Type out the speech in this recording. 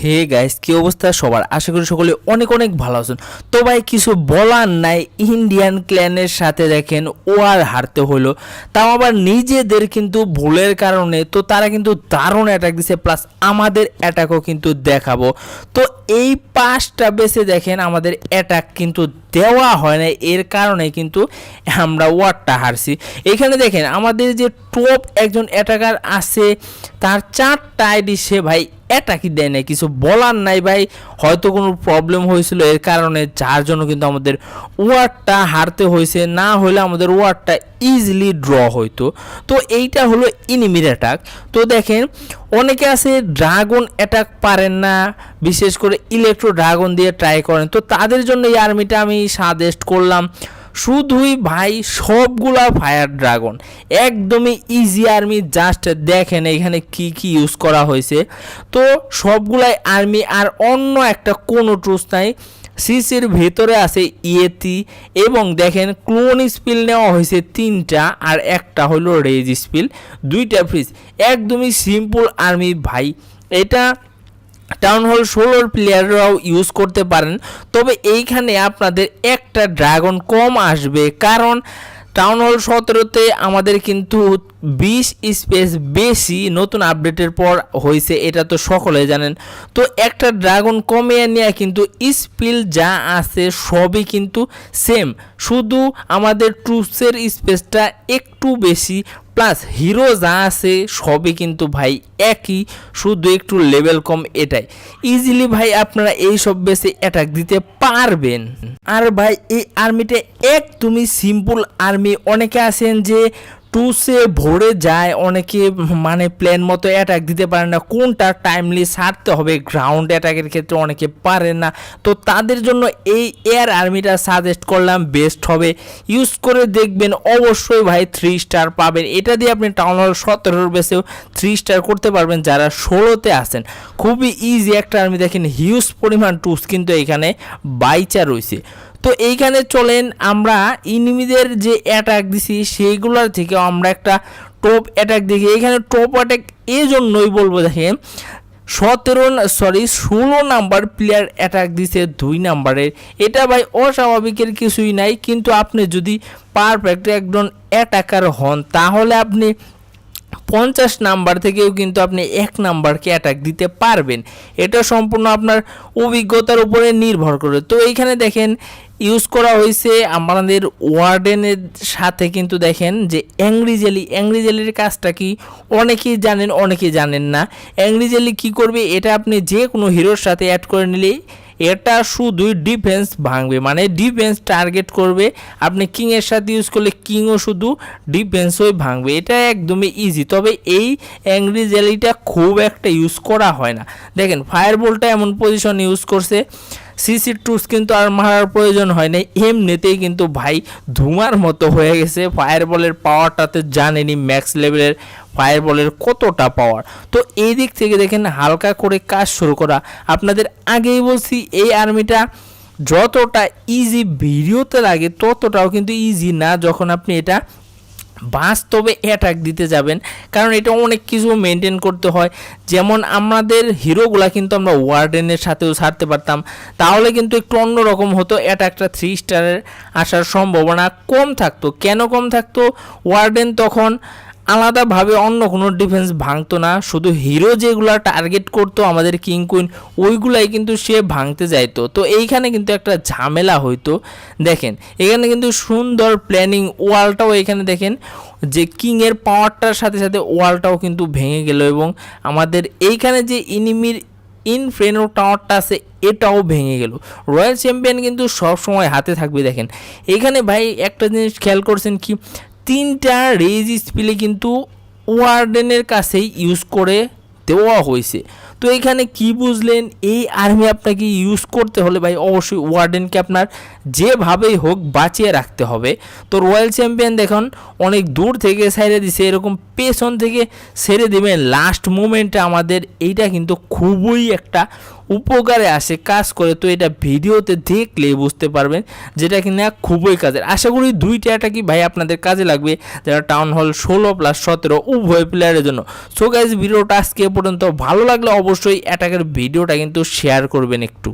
Hey guys, কি অবস্থা সবার? আশা করি সকলে অনেক অনেক ভালো আছেন। তো ভাই কিছু বলার নাই, ইন্ডিয়ান ক্ল্যানের সাথে দেখেন ওয়ার হারতে হলো, তাও আবার নিজেদের কিন্তু ভুলের কারণে। তো তারা কিন্তু দারুণ অ্যাটাক দিছে, প্লাস আমাদের অ্যাটাকও কিন্তু দেখাবো। তো এই 5টা বেসে দেখেন আমাদের অ্যাটাক কিন্তু দেওয়া হয় না, এর কারণে কিন্তু আমরা ওয়ারটা হারছি। এখানে দেখেন আমাদের যে টপ একজন অ্যাটাকার আছে, তার 4টা আইডি, সে ভাই অ্যাটাকই দেয় না, কিছু বলার নাই ভাই। হয়তো কোনো প্রবলেম হয়েছিল এর কারণে, যার জন্য কিন্তু আমাদের ওয়ারটা হারতে হয়েছে, না হলে আমাদের ওয়ারটা ইজিলি ড্র হইতো। তো এইটা হলো ইনিমির অ্যাটাক। তো দেখেন অনেকে আছে ড্রাগন অ্যাটাক পারেন না, বিশেষ করে ইলেকট্রো ড্রাগন দিয়ে ট্রাই করেন। তো তাদের জন্য এই আর্মিটা আমি সাজেস্ট করলাম। শুধুই ভাই সবগুলা ফায়ার ড্রাগন, একদমই ইজি আর্মি। জাস্ট দেখেন এখানে কি কি ইউজ করা হয়েছে। তো সবগুলাই আর্মি, আর অন্য একটা কোনো ট্রুস নাই। সিসির ভেতরে আছে ইয়েতি, এবং দেখেন ক্লোন স্পিল নেওয়া হয়েছে 3টা, আর একটা হলো রেজ স্পিল, 2টা ফ্রিজ। একদমই সিম্পল আর্মি ভাই। এটা টাউন হল 16 প্লেয়াররাও ইউজ করতে পারেন, তবে এইখানে আপনাদের একটা ড্রাগন কম আসবে, কারণ টাউন হল 17তে আমাদের কিন্তু 20 স্পেস বেশি নতুন আপডেটের পর হয়েছে, এটা তো সকলে জানেন। তো একটা ড্রাগন কমিয়ে নেওয়া কিন্তু স্পিল যা আছে সবই কিন্তু সেম, শুধু আমাদের ট্রুপসের স্পেসটা একটু বেশি, প্লাস হিরো যা আছে সবই কিন্তু ভাই একই, শুধু একটু লেভেল কম। এটাই ইজিলি ভাই আপনারা এই সব বেসে অ্যাটাক দিতে পারবেন। আর ভাই এই আর্মিটা একদমই সিম্পল আর্মি। অনেকে আছেন যে টুসে ভরে যায়, অনেকে মানে প্ল্যান মতো অ্যাটাক দিতে পারে না, কোনটা টাইমলি ছাড়তে হবে গ্রাউন্ড অ্যাটাকের ক্ষেত্রে অনেকে পারে না। তো তাদের জন্য এই এয়ার আর্মিটা সাজেস্ট করলাম, বেস্ট হবে। ইউজ করে দেখবেন, অবশ্যই ভাই 3 স্টার পাবেন। এটা দিয়ে আপনি টাউন হল 17 বেসেও 3 স্টার করতে পারবেন যারা 16তে আছেন। খুবই ইজি একটা আর্মি। দেখেন হিউজ পরিমাণ টুস কিন্তু এখানে বাইচা রয়েছে। তো এইখানে চলেন আমরা ইনিমিদের যে অ্যাটাক দিছি সেইগুলোর থেকে আমরা একটা টপ অ্যাটাক দেখি। এখানে টপ অ্যাটাক এই জন্যই বলবো, দেখেন 16 নাম্বার প্লেয়ার অ্যাটাক দিছে 2 নাম্বারের। এটা ভাই অস্বাভাবিকের কিছুই নাই, কিন্তু আপনি যদি পারফেক্ট একজন অ্যাটাকার হন, তাহলে আপনি 50 নাম্বার থেকেও কিন্তু আপনি 1 নাম্বারকে অ্যাটাক দিতে পারবেন। এটা সম্পূর্ণ আপনার অভিজ্ঞতার উপরে নির্ভর করে। তো এইখানে দেখেন ইউজ করা হয়েছে আমাদের ওয়ার্ডেনের সাথে, কিন্তু দেখেন যে অ্যাংরি জেলির কাজটা কি অনেকেই জানেন, অনেকেই জানেন না। অ্যাংরি জেলি কী করবে, এটা আপনি যে কোনো হিরোর সাথে অ্যাড করে নিলেই এটা শুধুই ডিফেন্স ভাঙবে, মানে ডিফেন্স টার্গেট করবে। আপনি কিংয়ের সাথে ইউজ করলে কিংও শুধু ডিফেন্সই ভাঙবে। এটা একদমই ইজি, তবে এই অ্যাংরি জেলিটা খুব একটা ইউজ করা হয় না। দেখেন ফায়ার বলটা এমন পজিশন ইউজ করছে, সিসি টুস কিন্তু আর মারার প্রয়োজন হয় না, এমনিতেই কিন্তু ভাই ধুমার মতো হয়ে গেছে। ফায়ার বলের পাওয়ারটাতে জানেনি ম্যাক্স লেভেলের ফায়ার বলের কতটা পাওয়ার। তো এই দিক থেকে দেখেন হালকা করে কাজ শুরু করা। আপনাদের আগেই বলছি এই আর্মিটা যতটা ইজি ভিডিওতে লাগে ততটাও কিন্তু ইজি না যখন আপনি এটা বাস্তবে অ্যাটাক দিতে যাবেন, কারণ এটা অনেক কিছু মেনটেন করতে হয়। যেমন আমাদের হিরোগুলা কিন্তু আমরা ওয়ার্ডেনের সাথেও ছাড়তে পারতাম, তাহলে কিন্তু একটু অন্যরকম হতো, অ্যাটাকটা 3 স্টারের আসার সম্ভাবনা কম থাকতো। কেন কম থাকতো? ওয়ার্ডেন তখন আলাদাভাবে অন্য কোনো ডিফেন্স ভাঙতো না, শুধু হিরো যেগুলো টার্গেট করতো আমাদের কিং কুইন, ওইগুলাই কিন্তু সে ভাঙতে যাইতো। তো এইখানে কিন্তু একটা ঝামেলা হইতো। দেখেন এখানে কিন্তু সুন্দর প্ল্যানিং, ওয়ালটাও এখানে দেখেন যে কিংয়ের পাওয়ারটার সাথে সাথে ওয়ালটাও কিন্তু ভেঙে গেল, এবং আমাদের এইখানে যে ইনিমির ইনফেনো টাওয়ারটা আছে এটাও ভেঙে গেল। রয়্যাল চ্যাম্পিয়ন কিন্তু সব সময় হাতে থাকবে। দেখেন এখানে ভাই একটা জিনিস খেয়াল করছেন কি, 3টা রেজ স্পিলে কিন্তু ওয়ার্ডেনের কাছেই ইউজ করে দেওয়া হয়েছে। তো এখানে কি বুঝলেন, এই আর্মি আপনাকে ইউজ করতে হলে ভাই অবশ্যই ওয়ার্ডেনকে আপনার যেভাবেই হোক বাঁচিয়ে রাখতে হবে। তো রয়্যাল চ্যাম্পিয়ন দেখুন অনেক দূর থেকে ছেড়ে দিছে, এরকম পেছন থেকে ছেড়ে দেবেন লাস্ট মোমেন্টে। আমাদের এইটা কিন্তু খুবই একটা উপকারে আসে, কাজ করে। তো এটা ভিডিওতে দেখলে বুঝতে পারবেন যেটা কিনা খুবই কাজের। আশা করি 2টা অ্যাটাকই ভাই আপনাদের কাজে লাগবে, যারা টাউন হল 16+17 উভয় প্লেয়ারের জন্য। সো গাইজ ভিডিওটা আজকে পর্যন্ত ভালো লাগলে অবশ্যই অ্যাটাকের ভিডিওটা কিন্তু শেয়ার করবেন একটু।